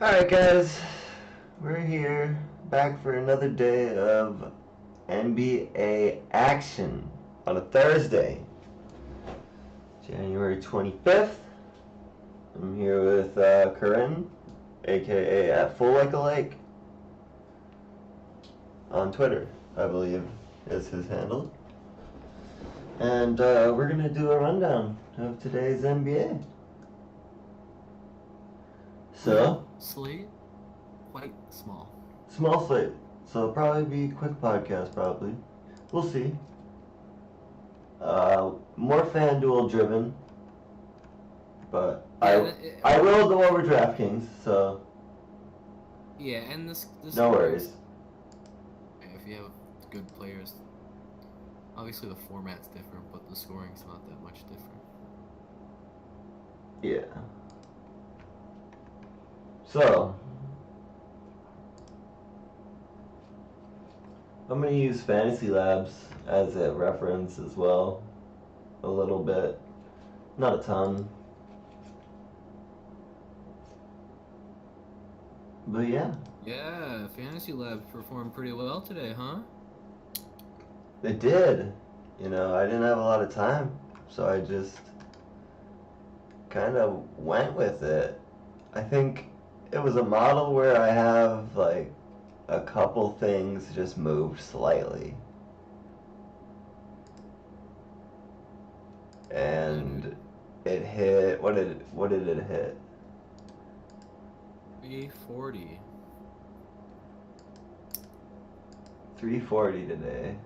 Alright guys, we're here back for another day of NBA action on a Thursday, January 25th. I'm here with Corinne, aka at Full Like a Lake, on Twitter, I believe is his handle. And we're going to do a rundown of today's NBA. So, slate, quite small. Small slate, so it'll probably be a quick podcast, probably. We'll see. More FanDuel driven, but Yeah, I will go over DraftKings, so yeah, and this no worries. If you have good players, obviously the format's different, but the scoring's not that much different. Yeah. So, I'm going to use Fantasy Labs as a reference as well, a little bit, not a ton. But yeah. Yeah, Fantasy Labs performed pretty well today, huh? It did. You know, I didn't have a lot of time, so I just kind of went with it. I think it was a model where I have like a couple things just moved slightly. And it hit, what did it hit? 340. 340 today.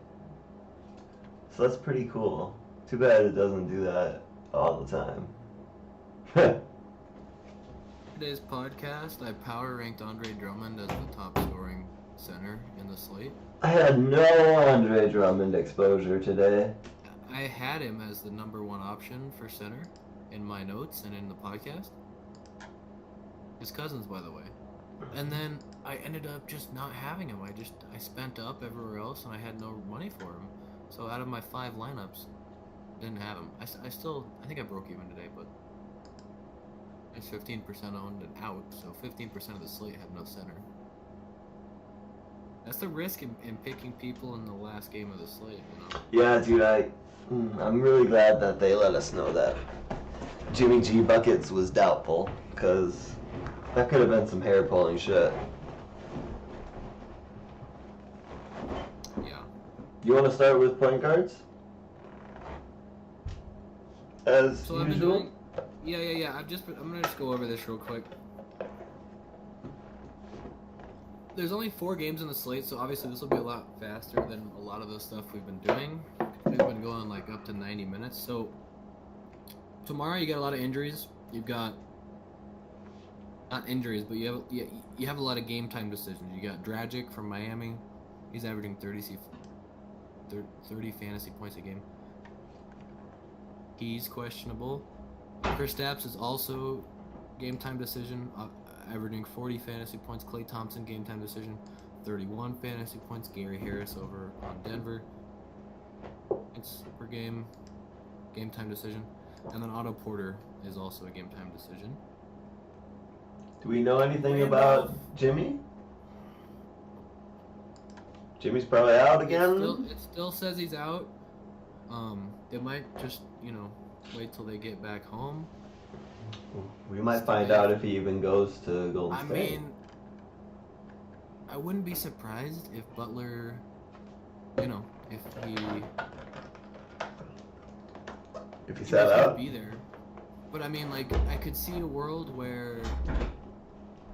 So that's pretty cool. Too bad it doesn't do that all the time. Today's podcast, I power ranked Andre Drummond as the top scoring center in the slate. I had no Andre Drummond exposure today. I had him as the number one option for center in my notes and in the podcast. His cousins, by the way. And then I ended up just not having him. I spent up everywhere else and I had no money for him. So out of my 5 lineups, didn't have him. I think I broke even today, but it's 15% owned and out, so 15% of the slate had no center. That's the risk in picking people in the last game of the slate, you know? Yeah, dude, I'm really glad that they let us know that Jimmy G Buckets was doubtful, because that could have been some hair-pulling shit. Yeah. You want to start with point guards? As So usual? I've been doing... Yeah. I'm gonna just go over this real quick. There's only 4 games in the slate, so obviously this will be a lot faster than a lot of the stuff we've been doing. We've been going like up to 90 minutes. So tomorrow you got a lot of injuries. You've got not injuries, but you have a lot of game time decisions. You got Dragic from Miami. He's averaging 30 fantasy points a game. He's questionable. Kristaps is also game time decision, averaging 40 fantasy points. Klay Thompson, game time decision, 31 fantasy points. Gary Harris over on Denver. It's per game time decision. And then Otto Porter is also a game time decision. Do we know anything about Jimmy? Jimmy's probably out again? It still says he's out. It might just, wait till they get back home. We might find out if he even goes to Golden State. I mean, I wouldn't be surprised if Butler, if he sat out, be there. But I mean, like, I could see a world where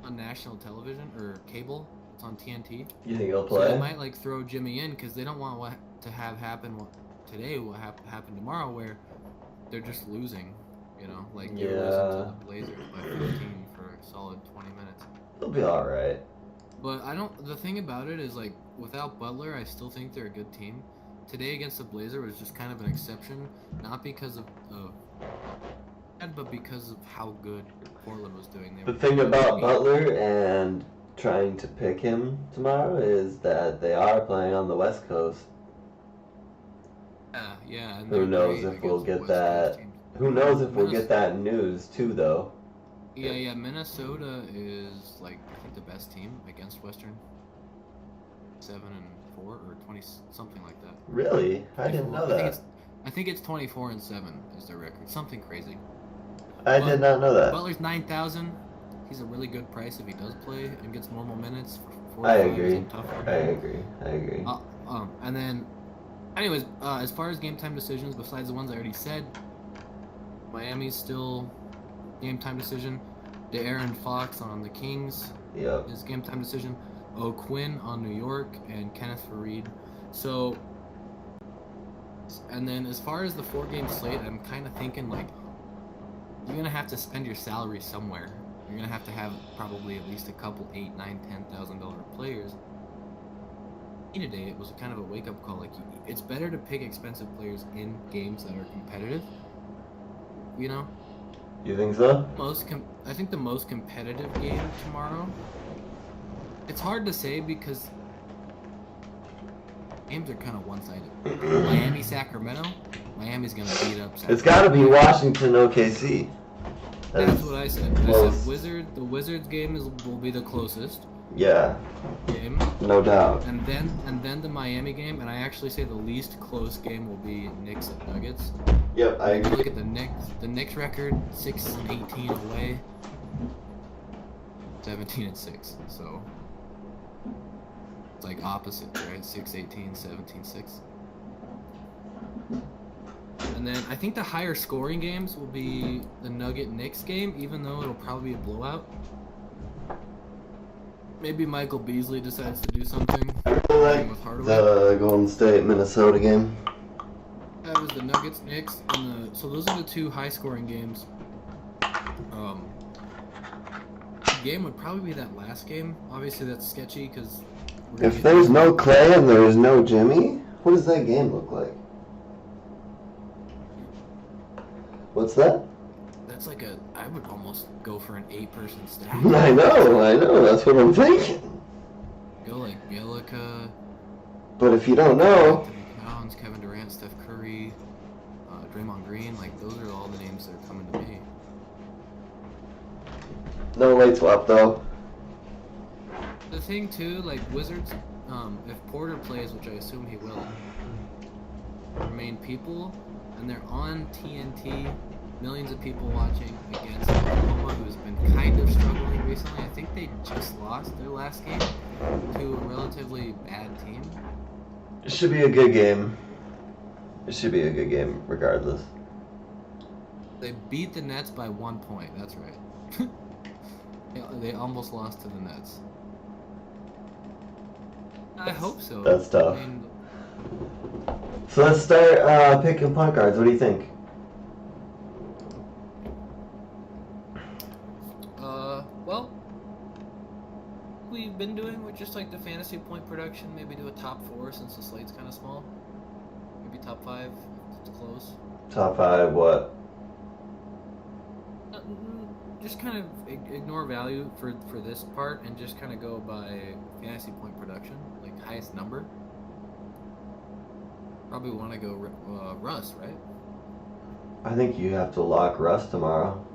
on national television or cable, it's on TNT. You think he'll play? So they might like throw Jimmy in because they don't want what to have happen today. What happen tomorrow, where they're just losing. Like you're losing to the Blazers by 15 for a solid 20 minutes. They'll be all right. But the thing about it is, like, without Butler, I still think they're a good team. Today against the Blazers was just kind of an exception, not because of but because of how good Portland was doing. The thing about Butler and trying to pick him tomorrow is that they are playing on the West Coast. Yeah. And Who knows if we'll get that? Who knows if we'll get that news too, though? Yeah. Minnesota is like I think the best team against Western. 7-4 or 20 something like that. Really? I didn't know that. I think it's 24-7 is their record. Something crazy. I did not know that. Butler's 9,000. He's a really good price if he does play and gets normal minutes. For I agree. I agree. And then, anyways, as far as game time decisions, besides the ones I already said, Miami's still game time decision. De'Aaron Fox on the Kings is game time decision. O'Quinn on New York and Kenneth Faried. So, and then as far as the 4-game slate, I'm kind of thinking like you're gonna have to spend your salary somewhere. You're gonna have to have probably at least a couple $8,000, $9,000, $10,000 players. Today it was kind of a wake-up call. Like it's better to pick expensive players in games that are competitive. You know. You think so? I think the most competitive game tomorrow. It's hard to say because games are kind of one-sided. Miami, Sacramento. Miami's gonna beat up Sacramento. It's got to be Washington, OKC. That's what I said. I said the Wizards game will be the closest. Yeah. Game. No doubt. And then the Miami game, and I actually say the least close game will be Knicks and Nuggets. Yep, I agree. Look at the Knicks. The Knicks record 6-18 away, 17-6. So it's like opposite, right? 6-18, 17-6. And then I think the higher scoring games will be the Nugget-Knicks game, even though it'll probably be a blowout. Maybe Michael Beasley decides to do something. Like the Golden State Minnesota game. That was the Nuggets-Knicks, and so those are the two high-scoring games. The game would probably be that last game. Obviously, that's sketchy because if there's no Clay and there's no Jimmy, what does that game look like? What's that? That's like I would almost go for an 8-person stack. I know, that's what I'm thinking. Go like Bielica. But if you don't know. Anthony Towns, Kevin Durant, Steph Curry, Draymond Green, like those are all the names that are coming to me. No late swap though. The thing too, like Wizards, if Porter plays, which I assume he will, remain people, and they're on TNT, millions of people watching against Oklahoma, who's been kind of struggling recently. I think they just lost their last game to a relatively bad team. It should be a good game. It should be a good game, regardless. They beat the Nets by 1 point. That's right. They almost lost to the Nets. I hope so. That's tough. So let's start picking point guards. What do you think? Well, we've been doing with just like the fantasy point production. Maybe do a top 4 since the slate's kind of small. Maybe top 5 if it's close. Top 5 what? Just kind of ignore value for this part and just kind of go by fantasy point production, like highest number. Probably want to go Russ, right? I think you have to lock Russ tomorrow.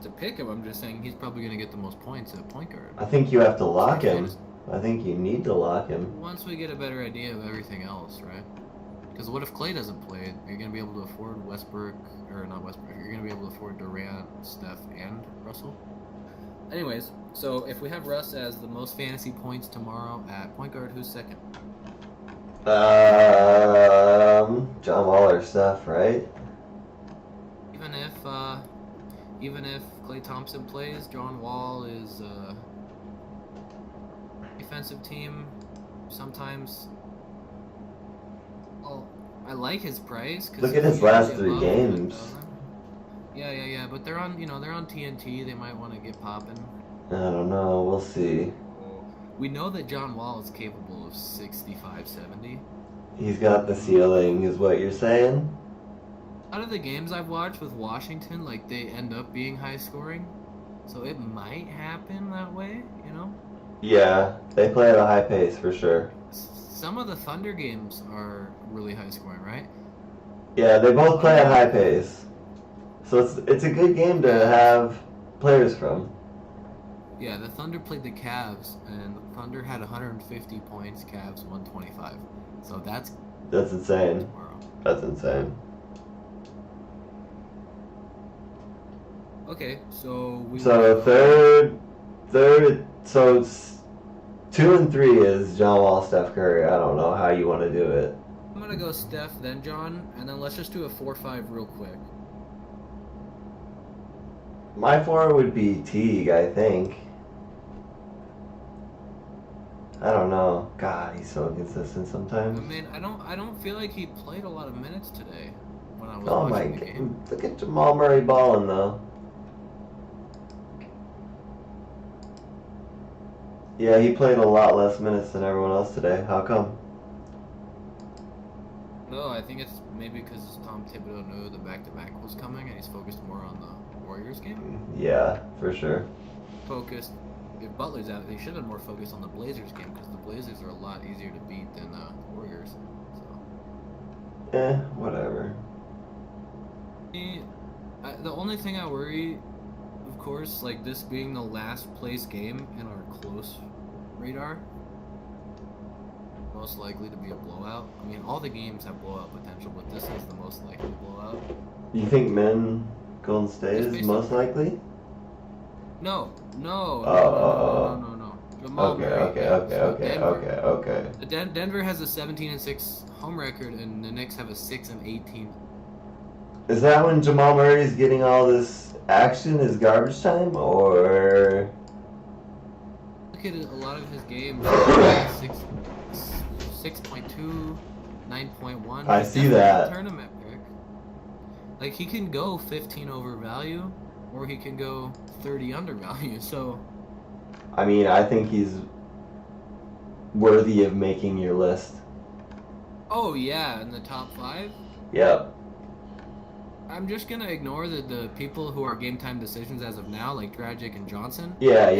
To pick him, I'm just saying he's probably going to get the most points at point guard. I think you have to lock him. I think you need to lock him. Once we get a better idea of everything else, right? Because what if Clay doesn't play? You're going to be able to afford Westbrook, or not Westbrook, you're going to be able to afford Durant, Steph, and Russell? Anyways, so if we have Russ as the most fantasy points tomorrow at point guard, who's second? John Wall or Steph, right? Even if Klay Thompson plays, John Wall is defensive team. Sometimes, well, I like his price. Look at his last 3 games. Yeah. But they're on TNT. They might want to get popping. I don't know. We'll see. We know that John Wall is capable of 65, 70. He's got the ceiling, is what you're saying? Out of the games I've watched with Washington, like, they end up being high scoring. So it might happen that way, you know? Yeah, they play at a high pace for sure. Some of the Thunder games are really high scoring, right? Yeah, they both play at high pace. So it's a good game to have players from. Yeah, the Thunder played the Cavs, and the Thunder had 150 points, Cavs 125. So that's insane. tomorrow. That's insane. Okay, so So third. So it's 2 and 3 is John Wall, Steph Curry. I don't know how you want to do it. I'm gonna go Steph, then John, and then let's just do a 4-5 real quick. My 4 would be Teague, I think. I don't know. God, he's so inconsistent sometimes. I mean, I don't feel like he played a lot of minutes today when I was Oh my watching the game. God! Look at Jamal Murray balling though. Yeah, he played a lot less minutes than everyone else today. How come? No, I think it's maybe because Tom Thibodeau knew the back-to-back was coming, and he's focused more on the Warriors game. Yeah, for sure. Focused. If Butler's out, they should have been more focused on the Blazers game because the Blazers are a lot easier to beat than the Warriors. So. Whatever. The only thing I worry, of course, like this being the last place game in our close radar, most likely to be a blowout. I mean, all the games have blowout potential, but this is the most likely blowout. You think Golden State It's is based most likely? No. Jamal Okay, Murray. okay. Denver has a 17-6 home record, and the Knicks have a 6-18. Is that when Jamal Murray is getting all this action? Is garbage time, or? Look at a lot of his games. 6.2, 9.1. I see that. Tournament pick. Like he can go 15 over value, or he can go 30 under value. So. I mean, I think he's worthy of making your list. Oh yeah, in the top 5. Yep. I'm just gonna ignore the people who are game time decisions as of now, like Dragic and Johnson. Yeah.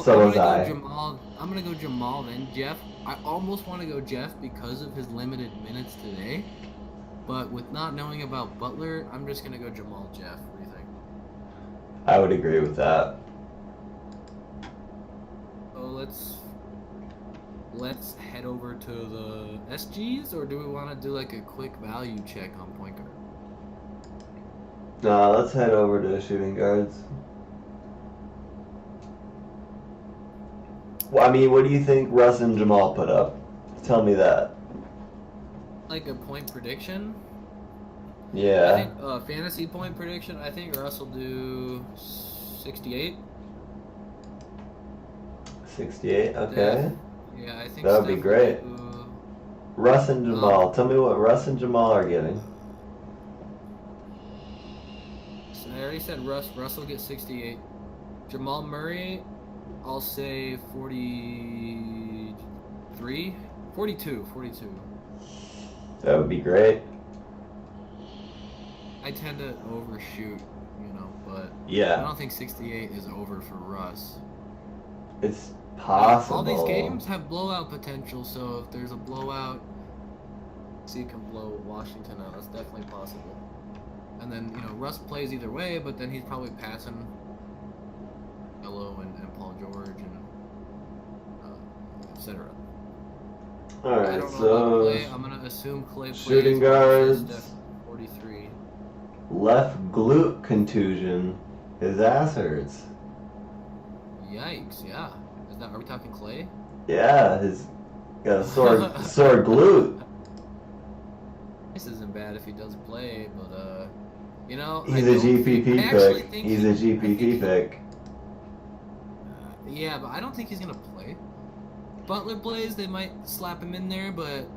So was I. I'm gonna go Jamal, then Jeff. I almost want to go Jeff because of his limited minutes today, but with not knowing about Butler, I'm just gonna go Jamal, Jeff. What do you think? I would agree with that. So let's head over to the SGs, or do we want to do like a quick value check on point guard? No, let's head over to shooting guards. Well, I mean, what do you think Russ and Jamal put up? Tell me that. Like a point prediction? Yeah. I think fantasy point prediction. I think Russ will do 68. 68. Okay. Yeah, I think that would be great. Russ and Jamal. Tell me what Russ and Jamal are getting. So I already said Russ. Russ will get 68. Jamal Murray, I'll say 43, 42. That would be great. I tend to overshoot, but I Yeah. don't think 68 is over for Russ. It's possible. All these games have blowout potential, so if there's a blowout, C can blow Washington out. That's definitely possible. And then, Russ plays either way, but then he's probably passing Melo and Paul George and etc. I Alright, don't know so about Clay. I'm going to assume Clay plays. shooting guards. 43. Left glute contusion. His ass hurts. Yikes, yeah. Are we talking Clay? Yeah, he's got a sore glute. This isn't bad if he does play, but He's a GPP pick. He's a GPP pick. Yeah, but I don't think he's gonna play. Butler plays, they might slap him in there, but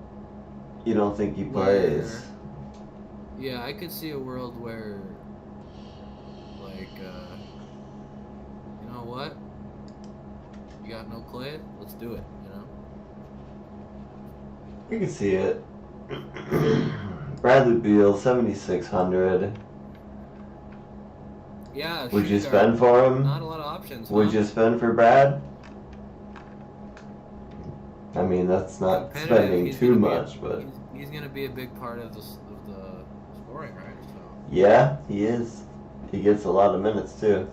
You don't think he plays? Yeah, I could see a world where, like, you know what? You got no Clay? Let's do it, You can see it. Bradley Beal, 7,600. Yeah. Would you spend for him? Not a lot of options. Would you spend for Brad? I mean, that's not spending too much, but he's gonna be a big part of the scoring, right? So. Yeah, he is. He gets a lot of minutes too.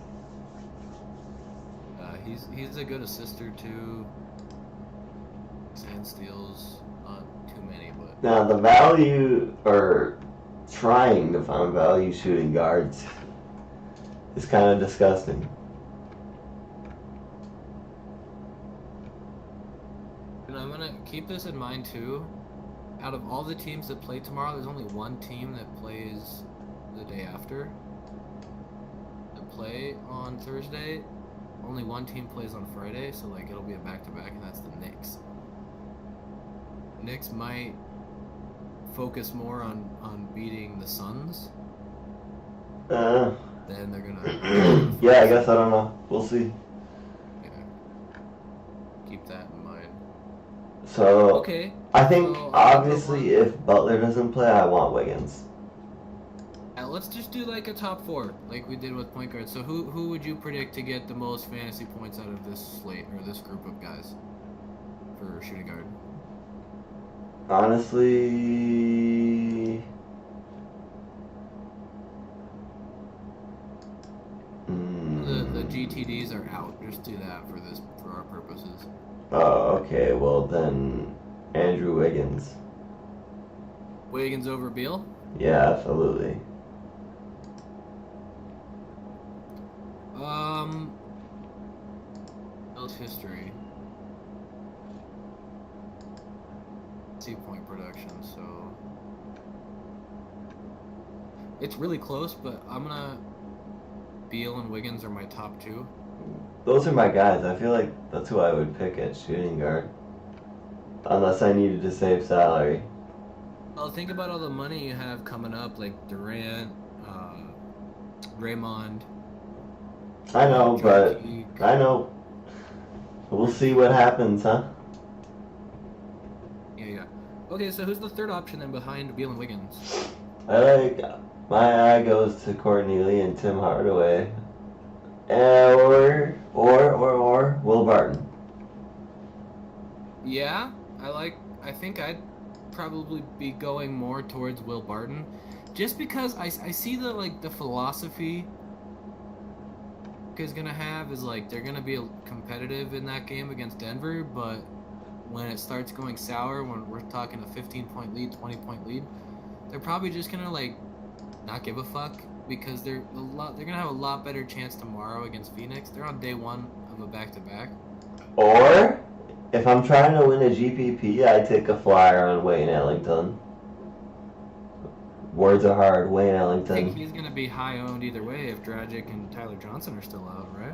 He's a good assister too. Sand steals, not too many, but Now the value, or trying to find value shooting guards, is kind of disgusting. and I'm gonna keep this in mind too. Out of all the teams that play tomorrow, there's only one team that plays the day after. That play on Thursday. Only one team plays on Friday, so like it'll be a back-to-back, and that's the Knicks. Knicks might focus more on beating the Suns. Then they're gonna. Yeah, I guess I don't know. We'll see. Yeah. Keep that in mind. So Okay. I think so obviously if Butler doesn't play, I want Wiggins. Let's just do like a top four, like we did with point guards. So who would you predict to get the most fantasy points out of this slate or this group of guys for shooting guard? Honestly, The GTDs are out. Just do that for our purposes. oh, okay. Well then, Andrew Wiggins. Wiggins over Beal? Yeah, absolutely. Bill's history. Point production, so it's really close, but I'm gonna Beal and Wiggins are my top two. Those are my guys. I feel like that's who I would pick at shooting guard. Unless I needed to save salary. Well, think about all the money you have coming up, like Durant, Draymond. I know, but Teague. I know. We'll see what happens, huh? Yeah. Okay, so who's the third option then behind Beal and Wiggins? My eye goes to Courtney Lee and Tim Hardaway. Or Will Barton. Yeah, I think I'd probably be going more towards Will Barton, just because I see the philosophy is gonna have is like they're gonna be competitive in that game against Denver, but when it starts going sour, when we're talking a 15-point lead, 20-point lead, they're probably just gonna like not give a fuck because they're gonna have a lot better chance tomorrow against Phoenix. They're on day one of a back-to-back. Or if I'm trying to win a GPP, I take a flyer on Wayne Ellington. Words are hard, Wayne I Ellington. think he's gonna be high owned either way if Dragic and Tyler Johnson are still out, right?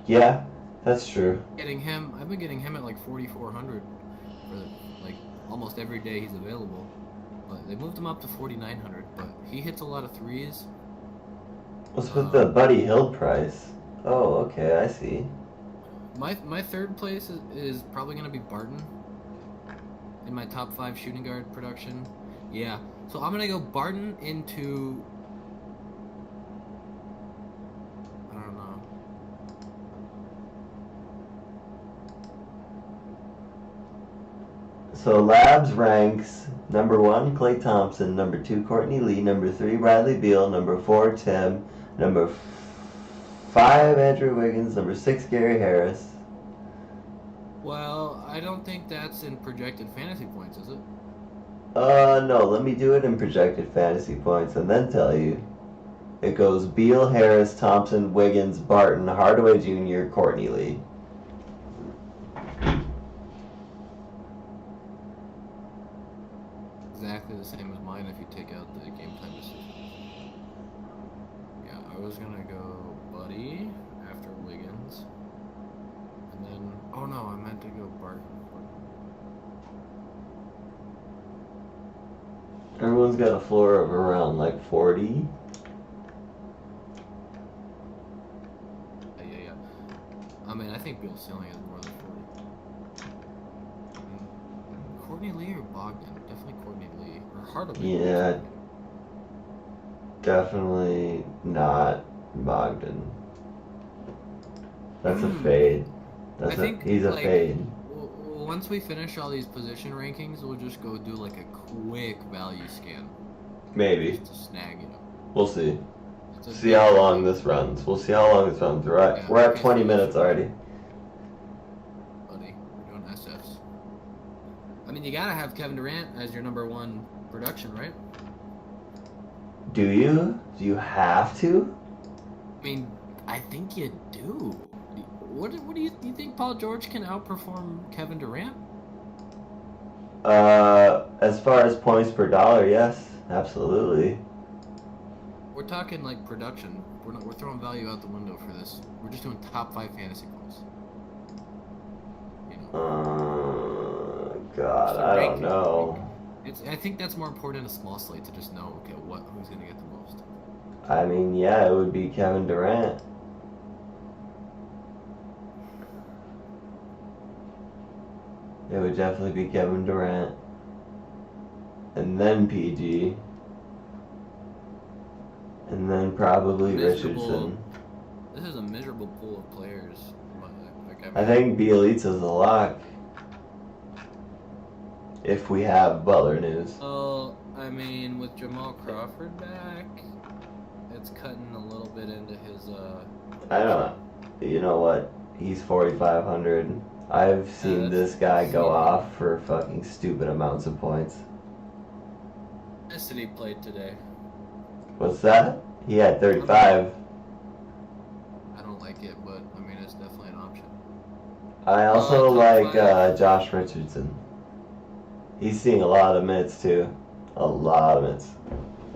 Yeah, that's true. I've been getting him at like 4,400 for like almost every day he's available. But they moved him up to 4,900. But he hits a lot of threes. What's with the Buddy Hield price? Oh, okay, I see. My third place is probably gonna be Barton in my top 5 shooting guard production. Yeah, so I'm gonna go Barton into. I don't know. So Labs ranks number 1 Klay Thompson, number 2 Courtney Lee, number 3 Bradley Beal, number 4 Tim, number 5 Andrew Wiggins, number 6 Gary Harris. Well, I don't think that's in projected fantasy points, is it? No, let me do it in projected fantasy points and then tell you. It goes Beal, Harris, Thompson, Wiggins, Barton, Hardaway Jr., Courtney Lee. Exactly the same as mine if you take out the game time decisions. Yeah, I was gonna go Buddy after Wiggins. And then, oh no, I meant to go Barton. Everyone's got a floor of around like 40. Yeah. I mean, I think Beal's ceiling is more than 40. Courtney Lee or Bogdan? Definitely Courtney Lee. Or Hardaway. Yeah, definitely not Bogdan. That's a fade. He's a fade. Once we finish all these position rankings, we'll just go do like a quick value scan. Maybe. Just to snag, We'll see. It's a See big how game. long this runs. We'll see how long this runs. We're at, Yeah, we're at okay, 20 so minutes already. Buddy, we're doing SFs. I mean, you gotta have Kevin Durant as your number one production, right? Do you? Do you have to? I mean, I think you do. What do you think Paul George can outperform Kevin Durant? As far as points per dollar, yes, absolutely. We're talking like production. We're throwing value out the window for this. We're just doing top 5 fantasy points. You know. God, Just a I don't ranking. know. I think that's more important in a small slate to just know, okay, who's gonna get the most. I mean, yeah, it would be Kevin Durant. It would definitely be Kevin Durant. And then PG. And then probably Richardson. This is a miserable pool of players. I think Bielitsa's a lock. If we have Butler news. Well, I mean, with Jamal Crawford back, it's cutting a little bit into his. I don't know. You know what? He's 4,500. I've seen this guy go off for fucking stupid amounts of points. City played today. What's that? He had 35. I don't like it, but I mean, it's definitely an option. I also like five. Josh Richardson. He's seeing a lot of minutes too. A lot of minutes.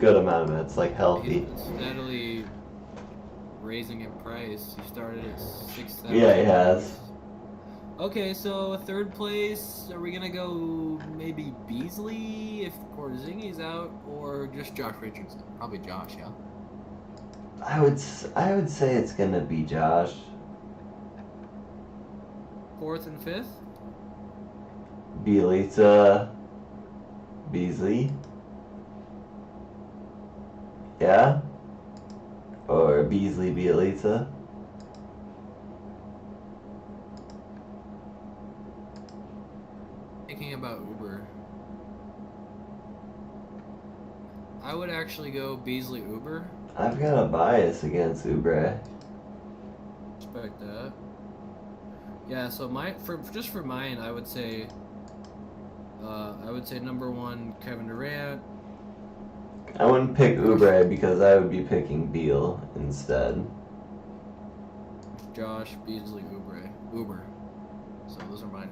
Good amount of minutes, like healthy. He's been steadily raising in price. He started at 6,000. Yeah, he has. Okay, so third place, are we gonna go maybe Beasley if Porzingis out, or just Josh Richardson? Probably Josh, yeah. I would say it's gonna be Josh. Fourth and fifth? Bielitsa, Beasley. Yeah? Or Beasley, Bielitsa. Thinking about Uber. I would actually go Beasley Uber. I've got a bias against Oubre. Respect that. Yeah, so for mine, I would say number one Kevin Durant. I wouldn't pick Oubre because I would be picking Beal instead. Josh, Beasley, Uber. So those are mine.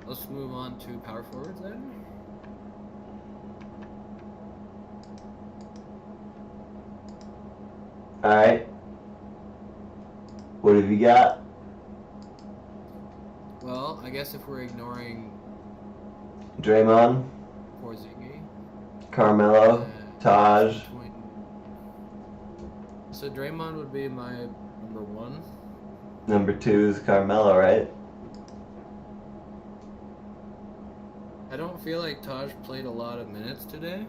Let's move on to power forwards then. Alright. What have you got? Well, I guess if we're ignoring Draymond, Porzingis, Carmelo, Taj. So Draymond would be my number one. Number 2 is Carmelo, right? I don't feel like Taj played a lot of minutes today.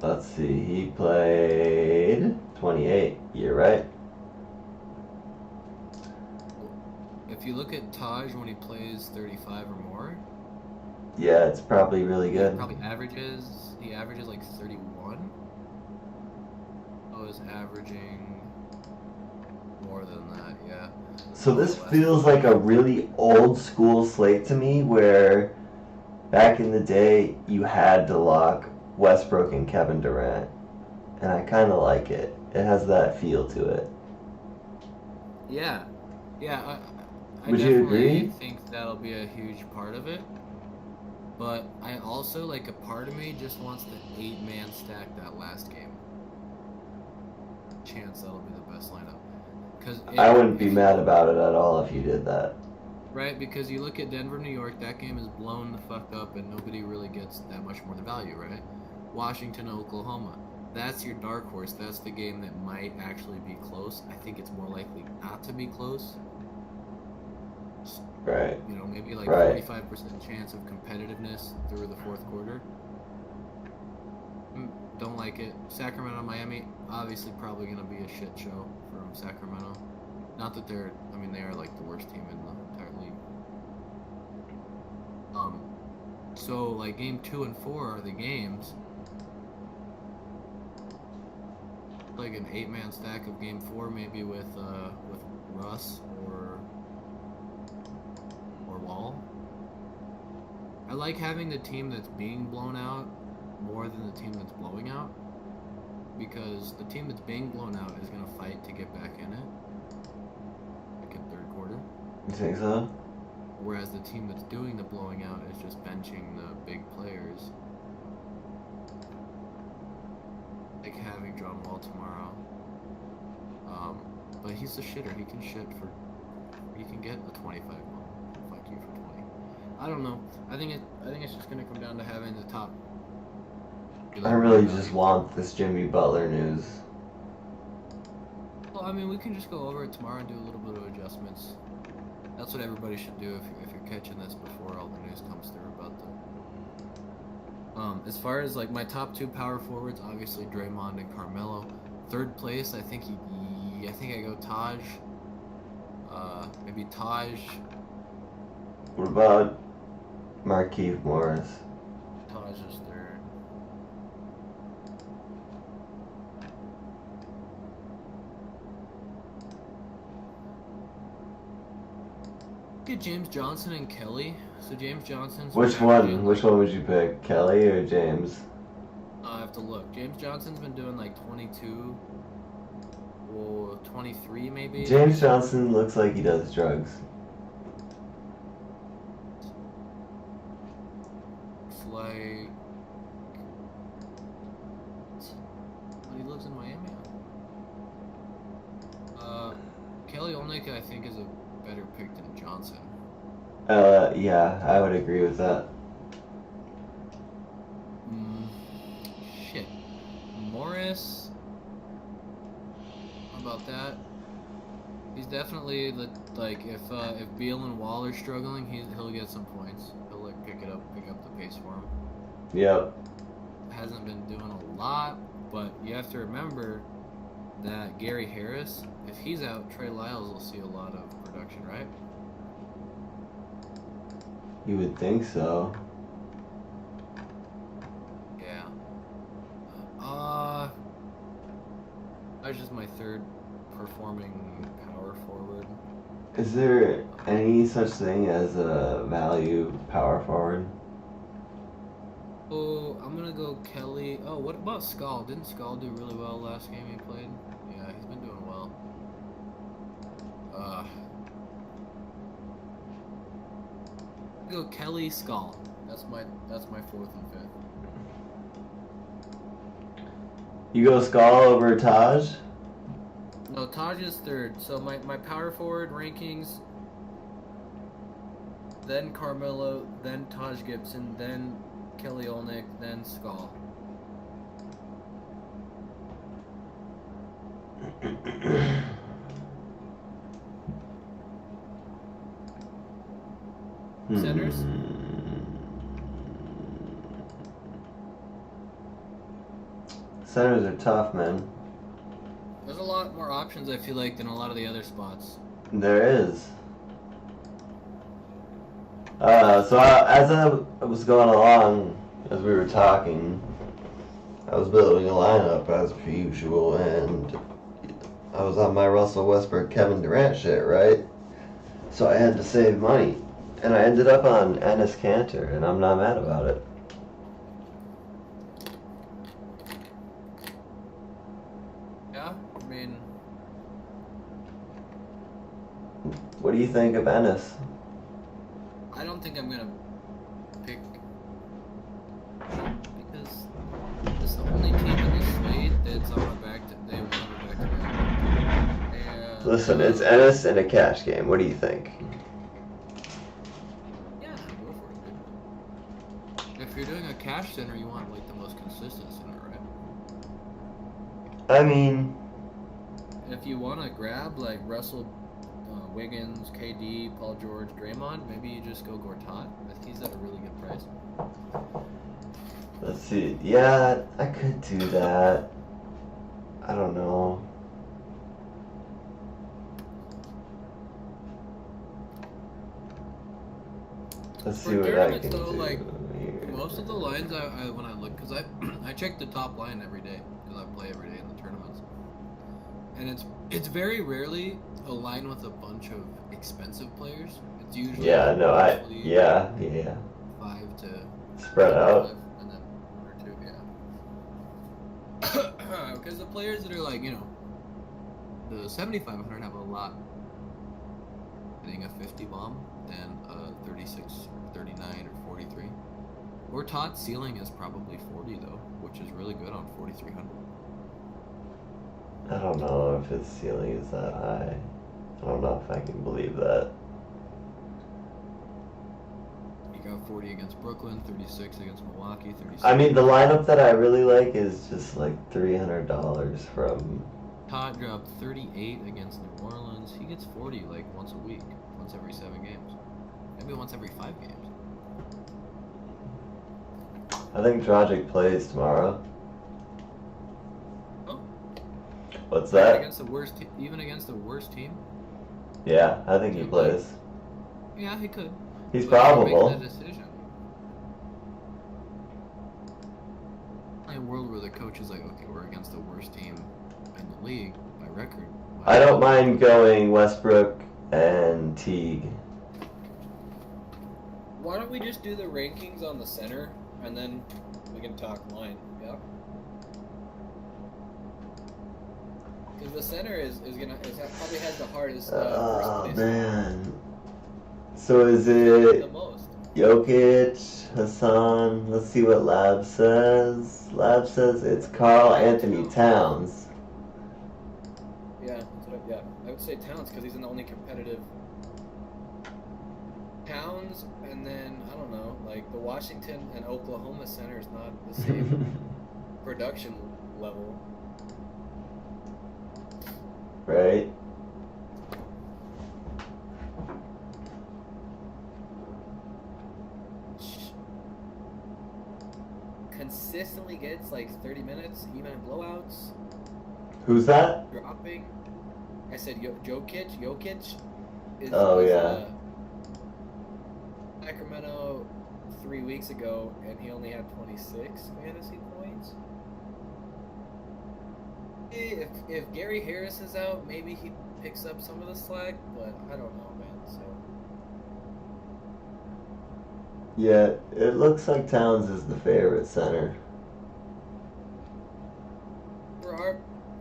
Let's see, he played 28. You're right. If you look at Taj when he plays 35 or more, Yeah, it's probably really good. he averages like 31. I was averaging more than that, yeah. So this feels like a really old school slate to me where back in the day you had to lock Westbrook and Kevin Durant. And I kind of like it. It has that feel to it. Yeah. I Would you definitely agree? think that'll be a huge part of it. But I also, like, a part of me just wants the 8-man stack that last game. Chance that'll be the best lineup. I wouldn't be mad about it at all if you did that. Right, because you look at Denver, New York, that game is blown the fuck up and nobody really gets that much more than value, right? Washington, Oklahoma. That's your dark horse. That's the game that might actually be close. I think it's more likely not to be close. Right. You know, maybe like Right. 45% chance of competitiveness through the fourth quarter. Don't like it. Sacramento, Miami, obviously probably going to be a shit show from Sacramento. Not that they are like the worst team in the entire league. So like game 2 and 4 are the games. like an 8-man stack of Game 4, maybe with Russ or Wall. I like having the team that's being blown out more than the team that's blowing out, because the team that's being blown out is gonna fight to get back in it, like in third quarter. You think so? Whereas the team that's doing the blowing out is just benching the big players. Like having John Wall tomorrow. But he's a shitter. He can get a 25 ball. Fuck you for 20. I don't know. I think it's just gonna come down to having the top. I really just want this Jimmy Butler news. Well, I mean, we can just go over it tomorrow and do a little bit of adjustments. That's what everybody should do if you're catching this before all the news comes through about the. As far as like my top 2 power forwards, obviously Draymond and Carmelo. Third place, I think I go Taj. Maybe Taj. What about Markieff Morris? Taj is third. Get James Johnson and Kelly. So James Johnson's. Which one? Which one would you pick, Kelly or James? I have to look. James Johnson's been doing like 22, or 23 maybe. James Johnson looks like he does drugs. It's like. But he lives in Miami. Kelly Olynyk, I think, is a better pick than Johnson. Yeah, I would agree with that. Shit. Morris. How about that? He's definitely if Beal and Wall are struggling, he'll get some points. He'll like pick up the pace for him. Yep. Hasn't been doing a lot, but you have to remember that Gary Harris, if he's out, Trey Lyles will see a lot of production, right? You would think so. Yeah. That's just my third performing power forward. Is there any such thing as a value power forward? Oh, I'm gonna go Kelly. Oh, what about Skull? Didn't Skull do really well last game he played? Yeah, he's been doing well. Go Kelly, Skull. That's my 4th and 5th. You go Skull over Taj? No, Taj is 3rd. So my power forward rankings, then Carmelo, then Taj Gibson, then Kelly Olynyk, then Skull. Centers? Centers are tough, man. There's a lot more options, I feel like, than a lot of the other spots. There is. As I was going along, as we were talking, I was building a lineup as per usual, and I was on my Russell Westbrook, Kevin Durant shit, right? So I had to save money, and I ended up on Enes Kanter, and I'm not mad about it. Yeah, I mean, what do you think of Enes? I don't think I'm gonna pick because this is the only team in this slate that's on my back. They won back to back. Listen, it's Enes in a cash game. What do you think? Yeah, go for it, dude. If you're doing a cash center, you want like the most consistent center, right? I mean, If you want to grab like Russell, Wiggins, KD, Paul George, Draymond, maybe you just go Gortat. I think he's at a really good price. let's see. Yeah, I could do that. I don't know. Let's see For what I tournaments, can though, do like, here. Most of the lines, I when I look, because I check the top line every day, because I play every day in the tournaments. and it's very rarely aligned with a bunch of expensive players. It's usually Yeah, no, roughly yeah. 5 to Spread out. 5, and then 1 or 2, yeah. Because the players that are like, the 7,500 have a lot hitting a 50 bomb than a 36 or 39 or 43. Or Todd's ceiling is probably 40 though, which is really good on 4,300. I don't know if his ceiling is that high. I don't know if I can believe that. He got 40 against Brooklyn, 36 against Milwaukee, 36. I mean, the lineup that I really like is just like $300 from. Todd dropped 38 against New Orleans. He gets 40 like once a week, once every 7 games, maybe once every 5 games. I think Dragic plays tomorrow. Oh. What's Even that? against the worst, even against the worst team. Yeah, I think he plays. Yeah, he could. He's But he's probable. making a decision. In a world where the coach is like, okay, we're against the worst team in the league by record. I don't mind going Westbrook and Teague. Why don't we just do the rankings on the center, and then we can talk line, yeah? Because the center probably has the hardest Oh first place. man. So is The it most. Jokic, Hassan? Let's see what Lab says. Lab says it's Karl Anthony Towns. Yeah, I would say Towns because he's the only competitive. Towns, and then I don't know, like the Washington and Oklahoma center is not the same production level. Right? Consistently gets like 30 minutes, even in blowouts. Who's that? Dropping. I said Jokic is. Oh, was, yeah. Sacramento 3 weeks ago, and he only had 26 fantasy points. If Gary Harris is out, maybe he picks up some of the slack, but I don't know, man. So Yeah, it looks like Towns is the favorite center.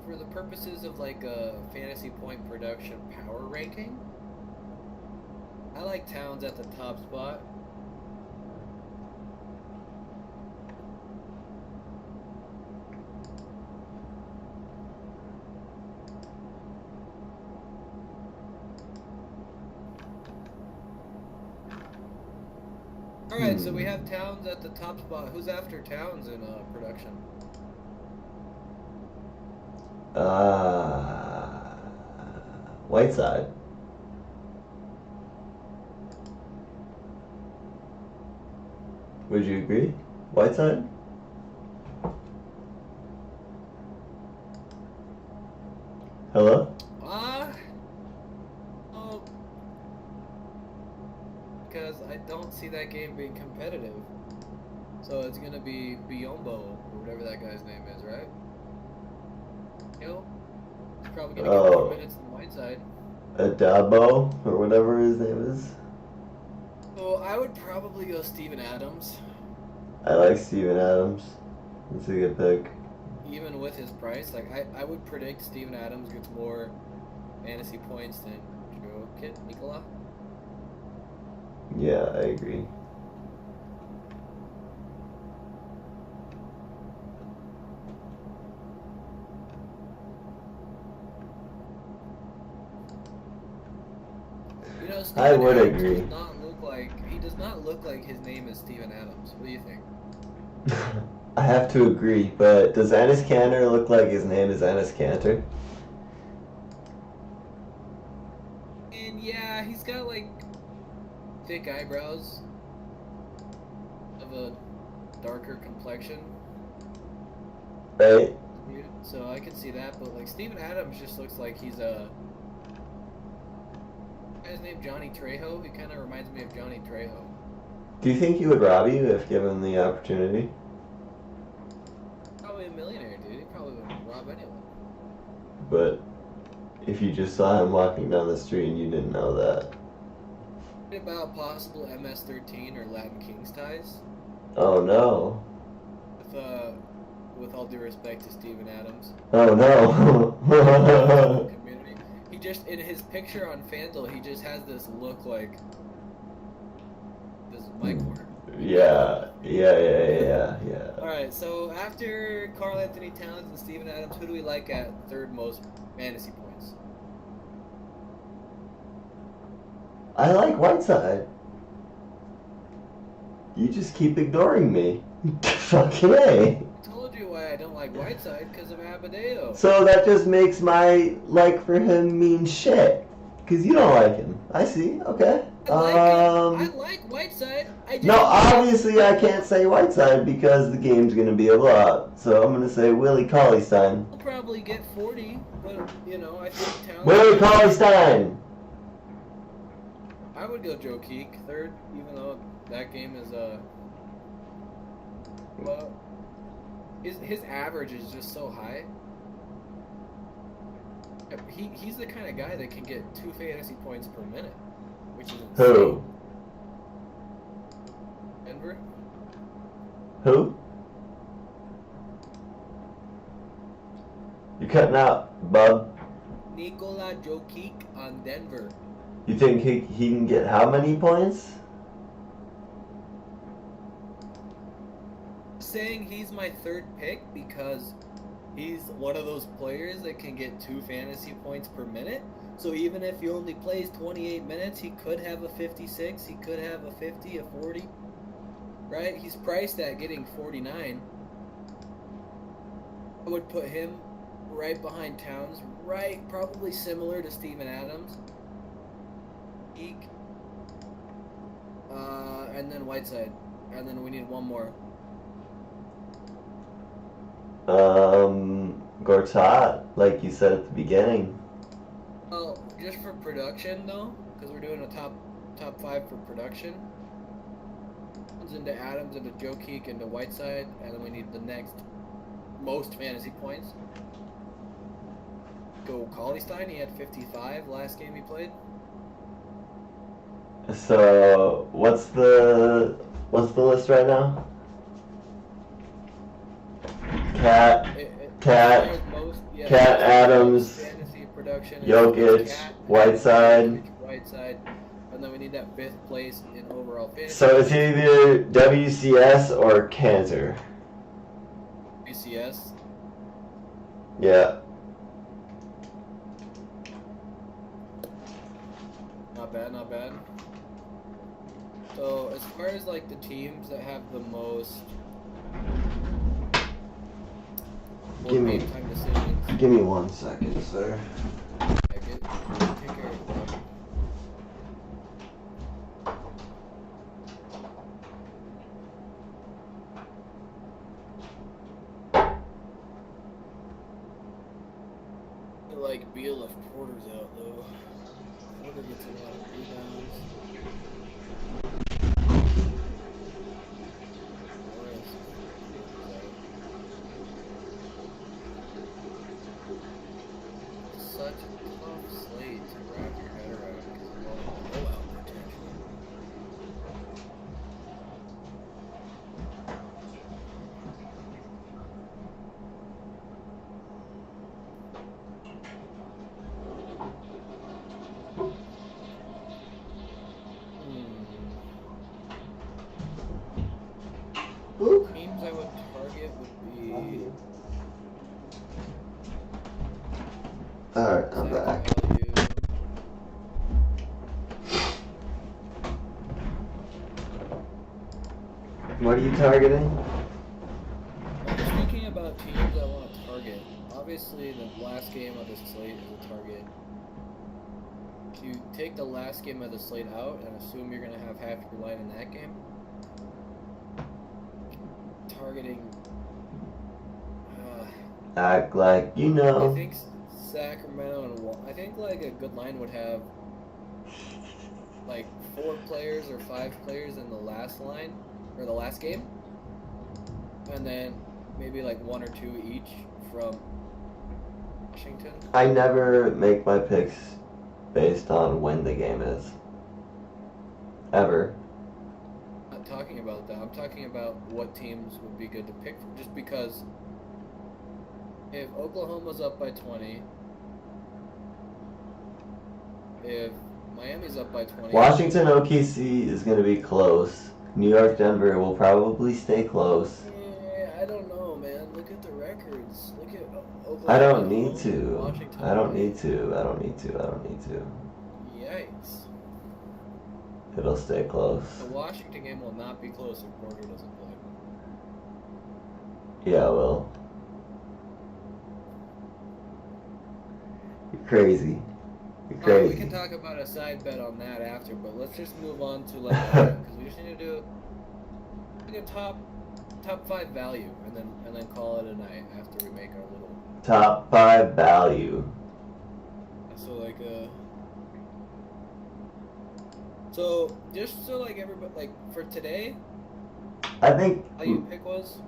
for the purposes of like a fantasy point production power ranking, I like Towns at the top spot. Alright, so we have Towns at the top spot. Who's after Towns in production? Whiteside. Would you agree? Whiteside? Hello? Oh, because I don't see that game being competitive. So it's gonna be Biombo, or whatever that guy's name is, right? He's probably gonna get more minutes than Whiteside. Adabo, or whatever his name is. So I would probably go Steven Adams. I like Steven Adams. That's a good pick. Even with his price, like I would predict Steven Adams gets more fantasy points than Jokic, Nikola. Yeah, I agree. Steven I would Adams agree. He does not look like his name is Steven Adams. What do you think? I have to agree, but does Enes Kanter look like his name is Enes Kanter? And yeah, he's got like thick eyebrows of a darker complexion. Right? So I can see that, but like Steven Adams just looks like he's a guy's named Johnny Trejo. He kind of reminds me of Johnny Trejo. Do you think he would rob you if given the opportunity? Probably a millionaire, dude. He probably wouldn't rob anyone. But if you just saw him walking down the street and you didn't know that. What about possible MS-13 or Latin Kings ties? Oh no. With all due respect to Steven Adams. Oh no. Community. He just, in his picture on FanDuel, he just has this look like this mic cord. Yeah. Alright, so after Karl Anthony Towns and Steven Adams, who do we like at third most fantasy points? I like Whiteside. You just keep ignoring me. Fucking A. I told you why I don't like Whiteside, because of Abadeo. So that just makes my like for him mean shit. Because you don't like him. I see, okay. I like Whiteside. No, obviously I can't say Whiteside because the game's going to be a lot. So I'm going to say Willie Cauley-Stein. He'll probably get 40, but, you know, I think Towns... Willie Cauley-Stein! I would go Joe Keek third, even though that game is, well, his average is just so high. He's the kind of guy that can get 2 fantasy points per minute, which is insane. Who? Denver? Who? You're cutting out, bub. Nikola Jokic on Denver. You think he can get how many points? Saying he's my third pick because he's one of those players that can get 2 fantasy points per minute. So even if he only plays 28 minutes, he could have a 56, he could have a 50, a 40. Right? He's priced at getting 49. I would put him right behind Towns, right? Probably similar to Steven Adams. Eek. And then Whiteside. And then we need one more. Gortat, like you said at the beginning. Well, just for production though, because we're doing a top 5 for production. Into Adams, into Jokic, into Whiteside, and then we need the next most fantasy points. Go Cauley-Stein, he had 55 last game he played. So what's the list right now? Cat, Adams, fantasy production, Jokic, Whiteside, and then we need that 5th place in overall fantasy. So it's either WCS or Cantor. WCS. Yeah. Not bad. So as far as like the teams that have the most Give me time decisions. Give me 1 second, sir. Take care of it, bro. I like Beal if Porter's out though. Porter gets a lot of rebounds. Such a tough slate to wrap your head around because of all the blowout potential. Teams I would target would be Alright, I'm back. What are you targeting? I'm just thinking about teams I want to target. Obviously, the last game of the slate is a target. If you take the last game of the slate out and assume you're going to have half your line in that game, targeting... Act like you know. I think Sacramento and I think like a good line would have like 4 players or 5 players in the last line or the last game, and then maybe like 1 or 2 each from Washington. I never make my picks based on when the game is. Ever. I'm not talking about that. I'm talking about what teams would be good to pick for. Just because if Oklahoma's up by 20, if Miami's up by 20. Washington OKC is going to be close. New York Denver will probably stay close. Yeah, I don't know, man. Look at the records. Look at Oklahoma. I don't need to. Washington. I don't need to. Yikes. It'll stay close. The Washington game will not be close if Porter doesn't play. Yeah, well. You're crazy. You're crazy. We can talk about a side bet on that after, but let's just move on to because we just need to do like a top 5 value and then call it a night after we make our little top 5 value. So like so just so like everybody like for today, I think how your pick was?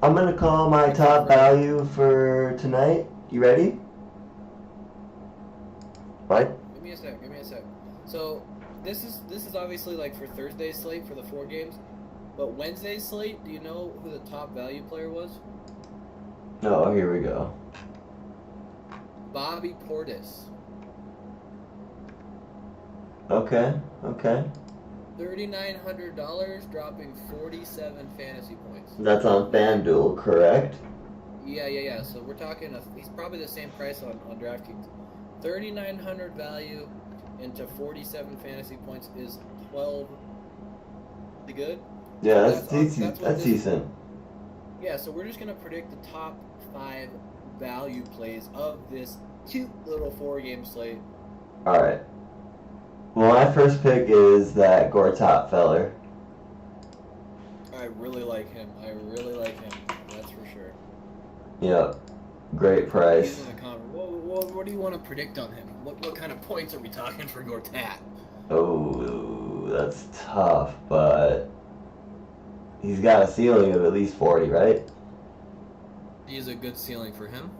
I'm gonna call my top value for tonight. You ready? What? Give me a sec. So this is obviously like for Thursday's slate for the 4 games, but Wednesday's slate. Do you know who the top value player was? Oh, here we go. Bobby Portis. Okay. $3,900, dropping 47 fantasy points. That's on FanDuel, correct? Yeah. So we're talking. He's probably the same price on DraftKings. 3,900 value into 47 fantasy points is 12. Pretty good. Yeah, that's decent. That's decent. Yeah, so we're just gonna predict the top 5 value plays of this cute little 4-game slate. All right. Well, my first pick is that Gortat feller. I really like him. That's for sure. Yep. Great price. He's in the what do you want to predict on him? What kind of points are we talking for Gortat? Oh, that's tough, but he's got a ceiling of at least 40, right? He's a good ceiling for him.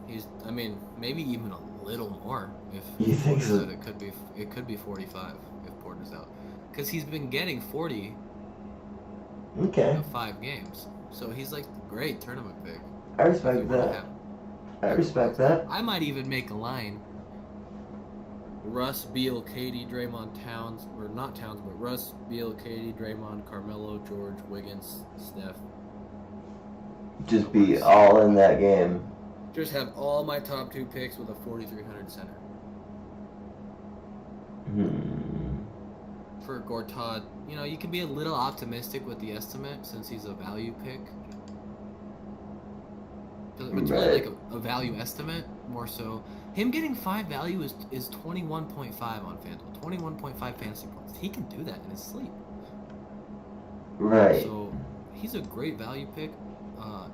Maybe even a little more if You think so? It could be 45 if Porter's out, because he's been getting 40. Okay. 5 games, so he's like the great tournament pick. I respect that. I might even make a line. Russ, Beal, KD, Draymond, Towns, or not Towns, but Russ, Beal, KD, Draymond, Carmelo, George, Wiggins, Steph. Just be all in that game. Just have all my top 2 picks with a 4,300 center. For Gortat, you can be a little optimistic with the estimate since he's a value pick. It's really like a value estimate, more so. Him getting 5 value is 21.5 on FanDuel. 21.5 fantasy points. He can do that in his sleep. Right. So he's a great value pick.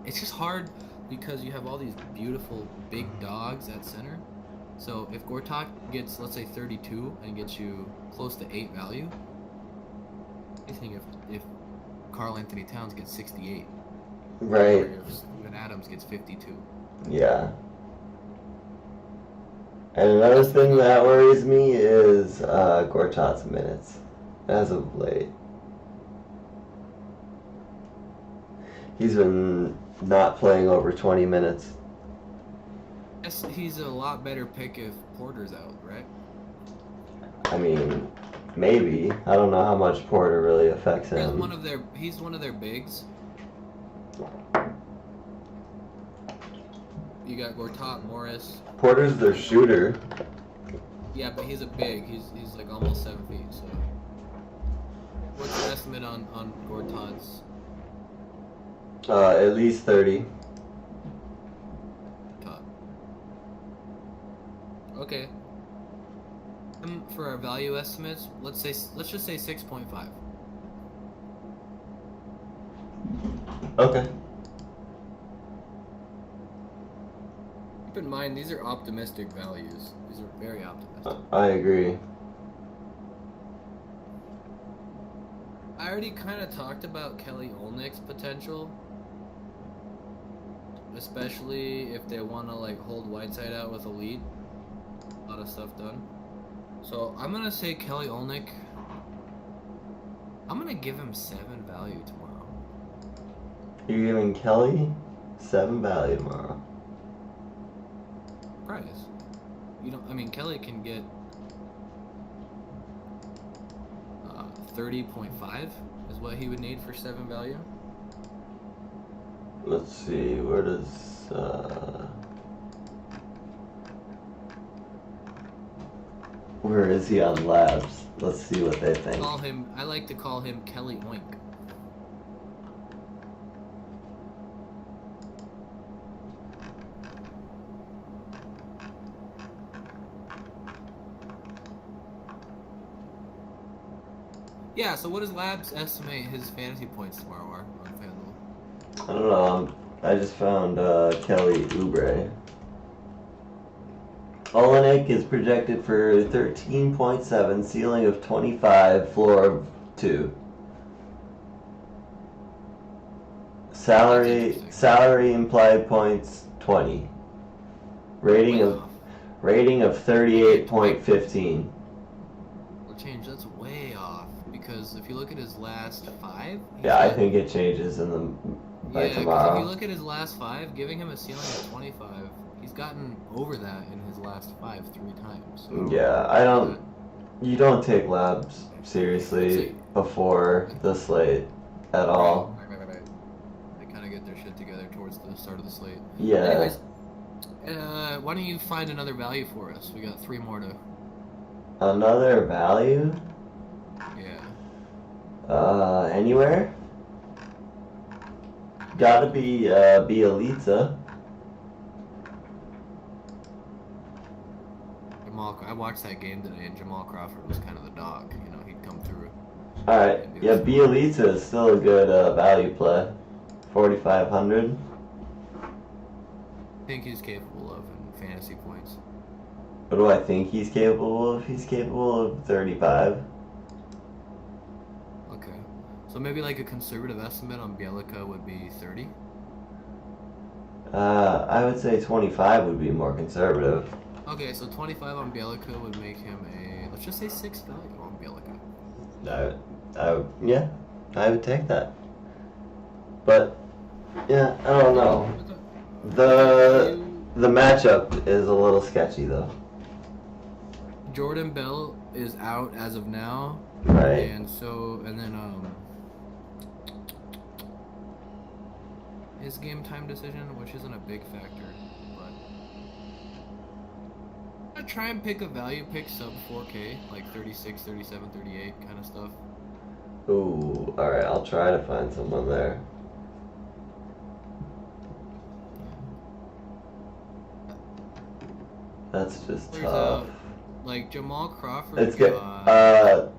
It's just hard because you have all these beautiful big dogs at center. So if Gortat gets, let's say, 32 and gets you close to 8 value, I think if Karl Anthony Towns gets 68. Right. Or if Steven Adams gets 52. Yeah. And another thing that worries me is Gortat's minutes as of late. He's been not playing over 20 minutes. Yes, he's a lot better pick if Porter's out, right? I mean, maybe. I don't know how much Porter really affects him. He's one of their bigs. You got Gortat, Morris. Porter's their shooter. Yeah, but he's a big. He's like almost 7 feet. So, what's your estimate on Gortat's? At least 30. Top. Okay. For our value estimates, let's just say 6.5. Okay. Keep in mind, these are optimistic values. These are very optimistic. I agree. I already kind of talked about Kelly Olynyk's potential. especially if they want to like hold Whiteside out with a lead. A lot of stuff done. So I'm gonna say Kelly Olynyk. I'm gonna give him 7 value tomorrow. You're giving Kelly 7 value tomorrow. Price. You don't. I mean, Kelly can get 30.5 is what he would need for 7 value. Let's see, where does where is he on Labs? Let's see what they think. I like to call him Kelly Oink. Yeah, so what does Labs estimate his fantasy points tomorrow are on FanDuel? I don't know. I just found Kelly Oubre. Olynyk is projected for 13.7, ceiling of 25, floor of 2. Salary implied points 20. Rating of 38.15. That's way off because if you look at his last 5, yeah, I think it changes in by tomorrow. If you look at his last 5, giving him a ceiling of 25, he's gotten over that in his last 5 3 times. So yeah, you don't take Labs seriously before the slate at all. Right. They kind of get their shit together towards the start of the slate. Yeah. Anyways, why don't you find another value for us? We got 3 more to. Another value? Yeah. Anywhere? Gotta be Bielitsa. I watched that game today, and Jamal Crawford was kind of the dog. You know, he'd come through. All right. Yeah, Bielitsa is still a good value play. 4,500. I think he's capable of in fantasy points. What do I think he's capable of? He's capable of 35. Okay. So maybe like a conservative estimate on Bielica would be 30? I would say 25 would be more conservative. Okay, so 25 on Bielica would make him a, let's just say 6 value on Bielica. I would take that. But, yeah, I don't know. The matchup is a little sketchy, though. Jordan Bell is out as of now. Right. And then his game time decision, which isn't a big factor, but I'm gonna try and pick a value pick sub 4K, like 36, 37, 38 kind of stuff. Ooh, alright, I'll try to find someone there. That's just tough. Like Jamal Crawford. It's good.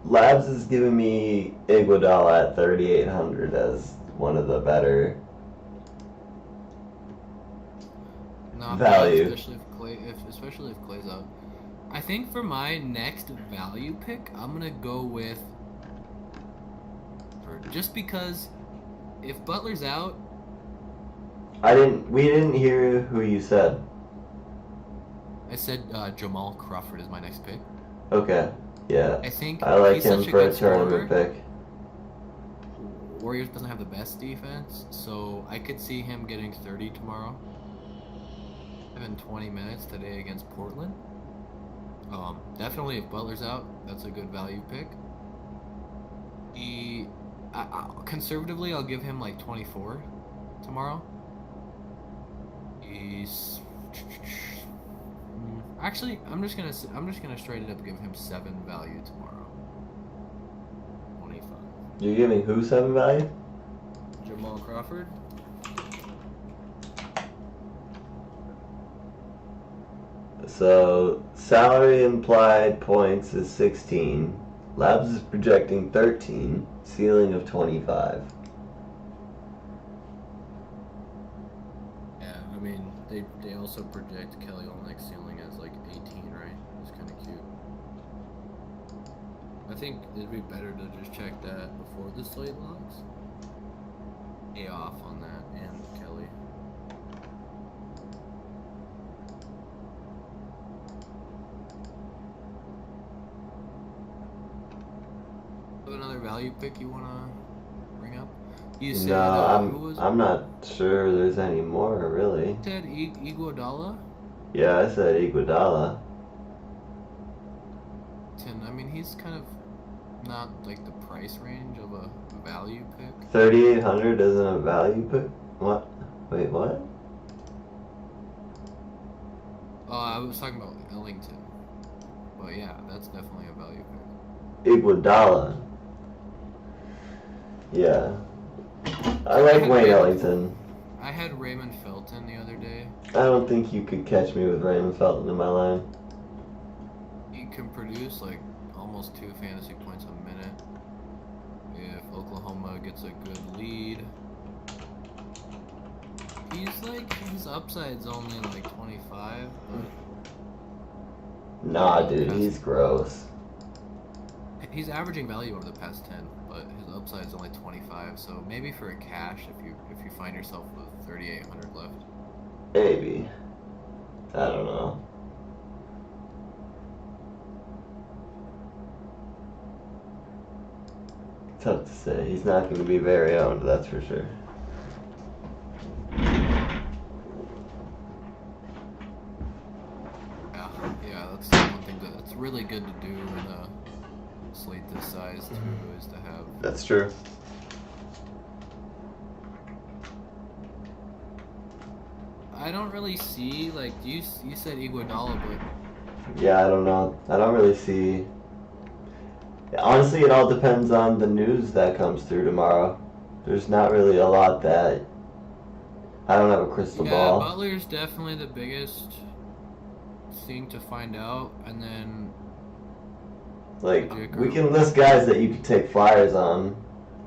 Labs is giving me Iguodala at 3,800 as one of the better value. Especially if Clay's out. I think for my next value pick, I'm gonna go with. Just because, if Butler's out. We didn't hear who you said. I said Jamal Crawford is my next pick. Okay, yeah. I like him for a tournament pick. Warriors doesn't have the best defense, so I could see him getting 30 tomorrow. Having 20 minutes today against Portland. Definitely if Butler's out, that's a good value pick. Conservatively, I'll give him like 24 tomorrow. Actually, I'm just gonna straight it up give him 7 value tomorrow. 25. You're giving who 7 value? Jamal Crawford. So salary implied points is 16. Labs is projecting 13. Ceiling of 25. Yeah, I mean they also project Kelly Olynyk's ceiling as like 18, right? It's kind of cute. I think it'd be better to just check that before the slate logs. A off on that and Kelly. another value pick you wanna bring up? You said No, who was I'm not sure there's any more really. said Iguodala? Yeah, I said Iguodala. I mean, he's kind of not like the price range of a value pick. 3,800 isn't a value pick. What? Wait, what? Oh, I was talking about Ellington. But yeah, that's definitely a value pick. Iguodala. Yeah. I like Wayne Ellington. I had Raymond Felton the other day. I don't think you could catch me with Raymond Felton in my line. He can produce like almost 2 fantasy points a minute if Oklahoma gets a good lead. He's like, his upside's only like 25, but Nah, dude, he's gross. he's averaging value over the past 10, but his upside's only 25. So maybe for a cash, if you find yourself with 3,800 left. Maybe. I don't know. Tough to say. He's not going to be very owned, that's for sure. Yeah, that's the one thing that's really good to do in a slate this size too, is to have. That's true. I don't really see, like, you said Iguodala, but Yeah, I don't know. I don't really see. Honestly, it all depends on the news that comes through tomorrow. There's not really a lot that. I don't have a crystal ball. Butler's definitely the biggest thing to find out, and then Like, we can list guys that you could take flyers on.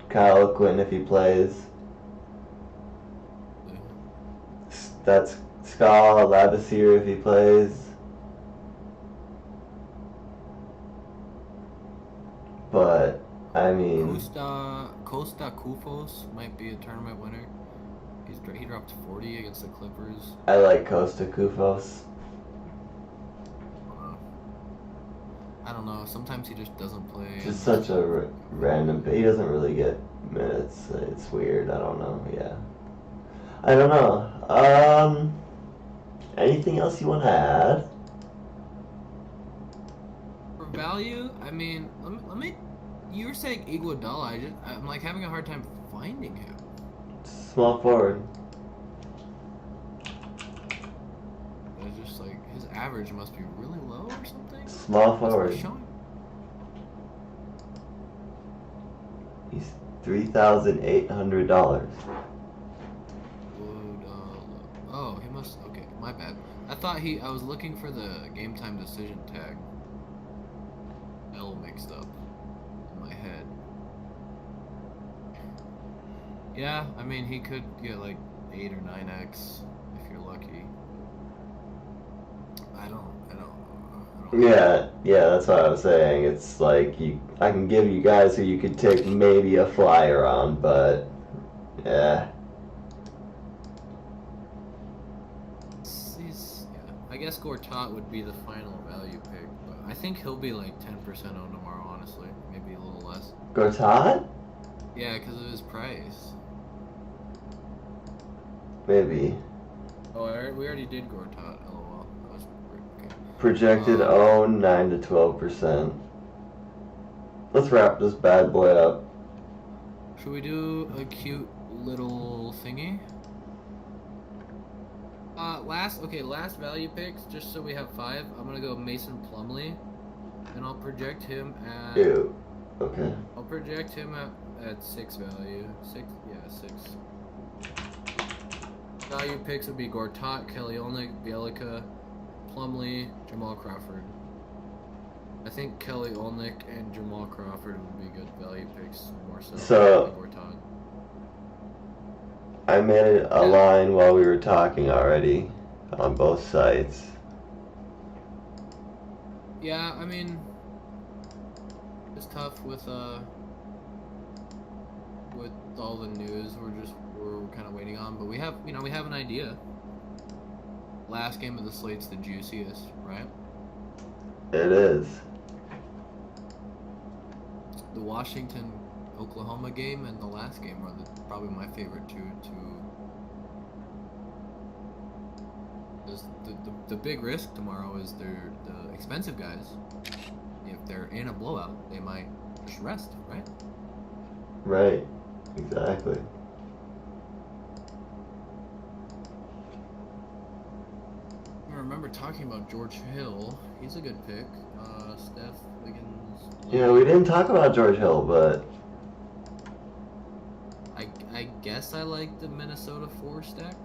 Kyle Quinn if he plays. That's Skal Labissiere if he plays. But, I mean... Costa Kufos might be a tournament winner. He dropped 40 against the Clippers. I like Costa Kufos. I don't know. Sometimes he just doesn't play. Just such a random... He doesn't really get minutes. It's weird. I don't know. Yeah. I don't know. Anything else you want to add? For value, I mean, let me. You were saying Iguodala. I'm like having a hard time finding him. Small forward. It's just like his average must be really low or something. Small forward. He's $3,800. Oh, he must. Okay, my bad. I was looking for the game time decision tag. L mixed up in my head. Yeah, I mean he could get like 8 or 9x if you're lucky. I don't Yeah, that's what I was saying. It's like I can give you guys who you could take maybe a flyer on, but yeah. I guess Gortat would be the final value pick, but I think he'll be like 10% owned tomorrow, honestly. Maybe a little less. Gortat? Yeah, because of his price. Maybe. Oh, we already did Gortat. LOL. That was okay. Projected own 9 to 12%. Let's wrap this bad boy up. Should we do a cute little thingy? Last value picks, just so we have 5. I'm gonna go Mason Plumlee, and I'll project him at. Ew. Okay. I'll project him at 6 value. 6. Value picks would be Gortat, Kelly Olynyk, Bielika, Plumlee, Jamal Crawford. I think Kelly Olynyk and Jamal Crawford would be good value picks, more so than Gortat. I made a line while we were talking already on both sites. Yeah, I mean, it's tough with all the news we're kind of waiting on, but we have an idea. Last game of the slate's the juiciest, right? It is. the Washington Oklahoma game and the last game are probably my favorite two. The big risk tomorrow is the expensive guys. If they're in a blowout, they might just rest, right? Right. Exactly. I remember talking about George Hill. He's a good pick. Steph, Wiggins. Yeah, we didn't talk about George Hill, but I guess I like the Minnesota 4 stack.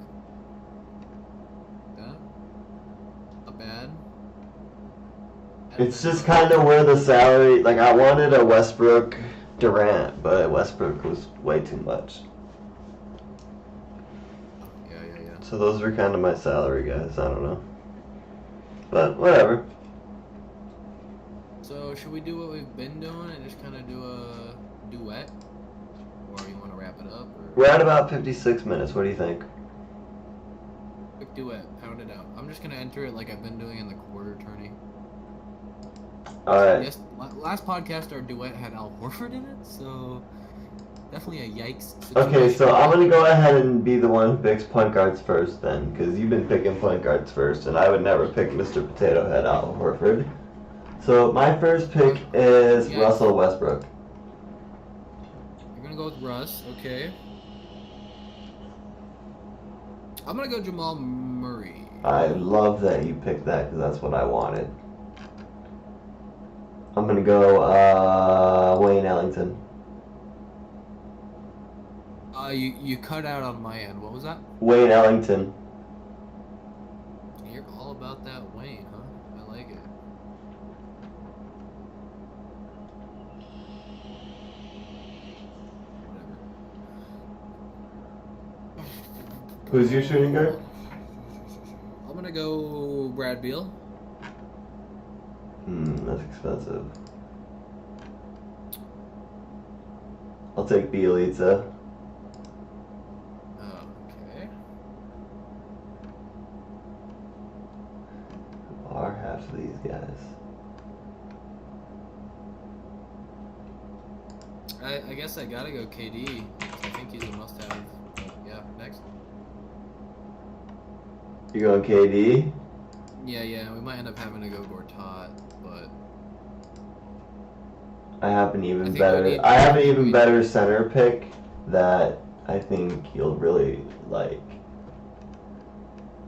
Yeah. Not bad. it's just kind of where the salary. Like, I wanted a Westbrook Durant, but Westbrook was way too much. Yeah. So those were kind of my salary guys. I don't know. But whatever. So should we do what we've been doing and just kind of do a duet, or you want to wrap it up? Or We're at about 56 minutes. What do you think? quick duet, pound it out. I'm just gonna enter it like I've been doing in the quarter tourney. Alright. Yes, last podcast our duet had Al Horford in it, so definitely a yikes situation. Okay, so I'm going to go ahead and be the one who picks point guards first then, because you've been picking point guards first, and I would never pick Mr. Potato Head Al Horford. So my first pick is Yes. Russell Westbrook. You're gonna go with Russ, okay. I'm gonna go Jamal Murray. I love that you picked that, because that's what I wanted. I'm going to go Wayne Ellington. You cut out on my end. What was that? Wayne Ellington. You're all about that Wayne, huh? I like it. Whatever. Who's your shooting guard? I'm gonna go Brad Beal. That's expensive. I'll take Bielitsa. Okay. Who are half of these guys? I guess I gotta go KD. I think he's a must-have. Yeah, next. You going KD? Yeah. We might end up having to go Gortat, but I have an even think better. we need- I have an even better center pick that I think you'll really like.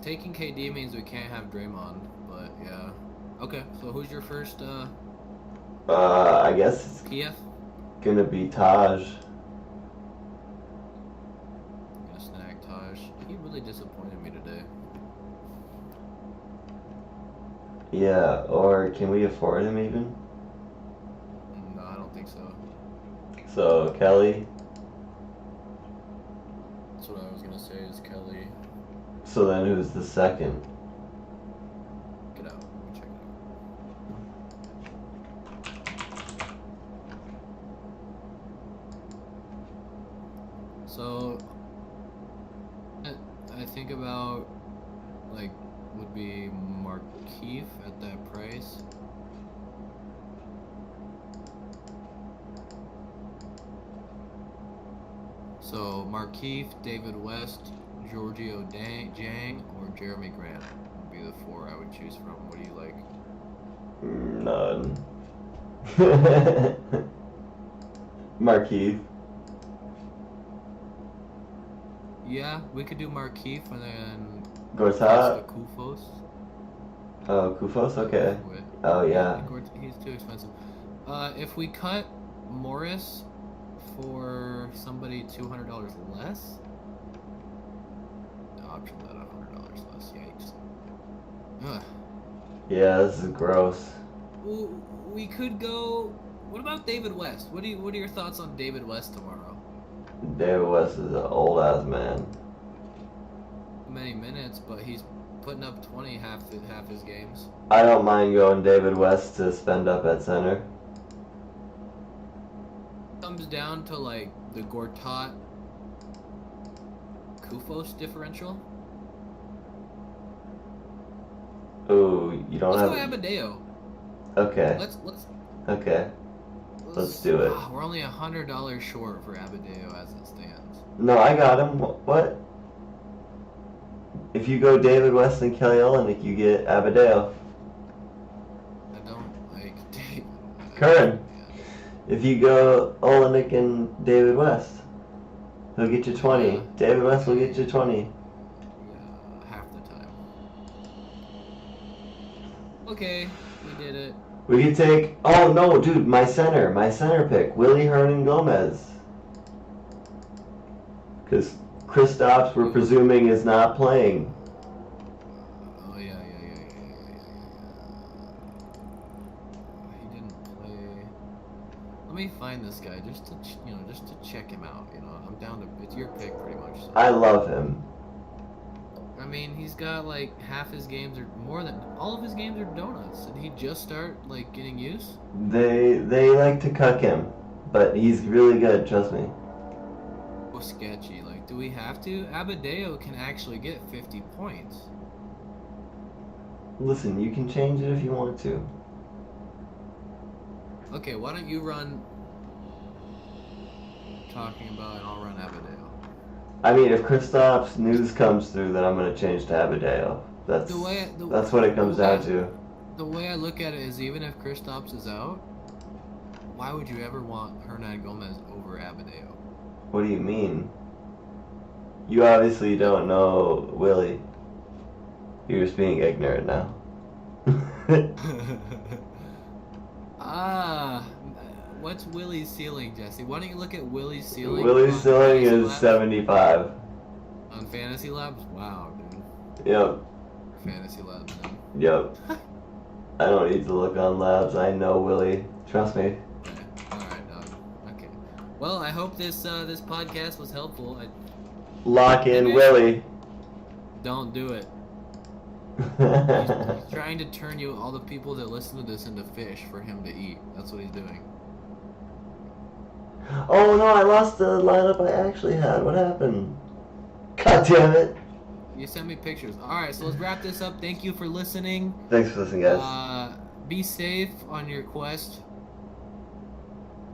taking KD means we can't have Draymond. But yeah. Okay. So who's your first I guess it's PF? gonna be Taj. I'm gonna snag Taj. He really disappointed me today. Yeah, or can we afford him even? No, I don't think so. So Kelly. That's what I was gonna say is Kelly. So then who's the second? Get out. Let me check it out. So I think about like would be Markeith at that price. So Markeith, David West, Giorgio Jang, or Jeremy Grant would be the four I would choose from. What do you like? None. Markeith. Yeah, we could do Markeith and then Gortat. Kufos. Oh, Kufos. Okay. Oh yeah. He's too expensive. If we cut Morris for somebody $200 less, the option that $100 less. Yikes. Ugh. Yeah, this is gross. We could go. What about David West? What are your thoughts on David West tomorrow? David West is an old ass man. Many minutes, but he's putting up 20 half his games. I don't mind going David West to spend up at center. Comes down to like the Gortat Kufos differential. Ooh, you don't Let's have. go Abadeo. Okay. Let's Okay. Let's do it. We're only $100 short for Abadeo as it stands. No, I got him. What? If you go David West and Kelly Olynyk, you get Abadeo. I don't like David. Curran. If you go Olynyk and David West, he'll get you 20. Yeah. David West will get you 20. Yeah, half the time. Okay, we did it. We could take. Oh no, dude, my center pick, Willie Hernan Gomez. Because Kristaps, we're presuming, is not playing. Oh yeah. He didn't play. Let me find this guy just to check him out. I'm down to. It's your pick pretty much. So. I love him. I mean, he's got like half his games, or more than all of his games, are donuts. Did he just start like getting used? They like to cuck him, but he's really good. Trust me. Oh, sketchy. Like, do we have to? Abadeo can actually get 50 points. Listen, you can change it if you want to. Okay, why don't you run talking about, and I'll run Abadeo. I mean, if Kristaps news comes through, then I'm gonna change to Abadeo. That's what it comes down to. The way I look at it is, even if Kristaps is out, why would you ever want Hernan Gomez over Abadeo? What do you mean? You obviously don't know Willie. You're just being ignorant now. What's Willie's ceiling, Jesse? Why don't you look at Willie's ceiling? Willie's ceiling is 75. On Fantasy Labs? Wow, dude. Yep. Fantasy Labs, then. Yep. I don't need to look on labs. I know Willie. Trust me. Okay. Alright, dog. Okay. Well, I hope this podcast was helpful. Lock in Willie. Don't do it. He's trying to turn all the people that listen to this, into fish for him to eat. That's what he's doing. Oh no, I lost the lineup I actually had. What happened? God damn it. You sent me pictures. Alright, so let's wrap this up. Thank you for listening. Thanks for listening, guys. Be safe on your quest.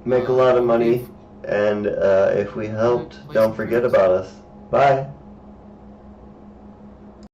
Make a lot of money, and if we helped, don't forget about us. Bye.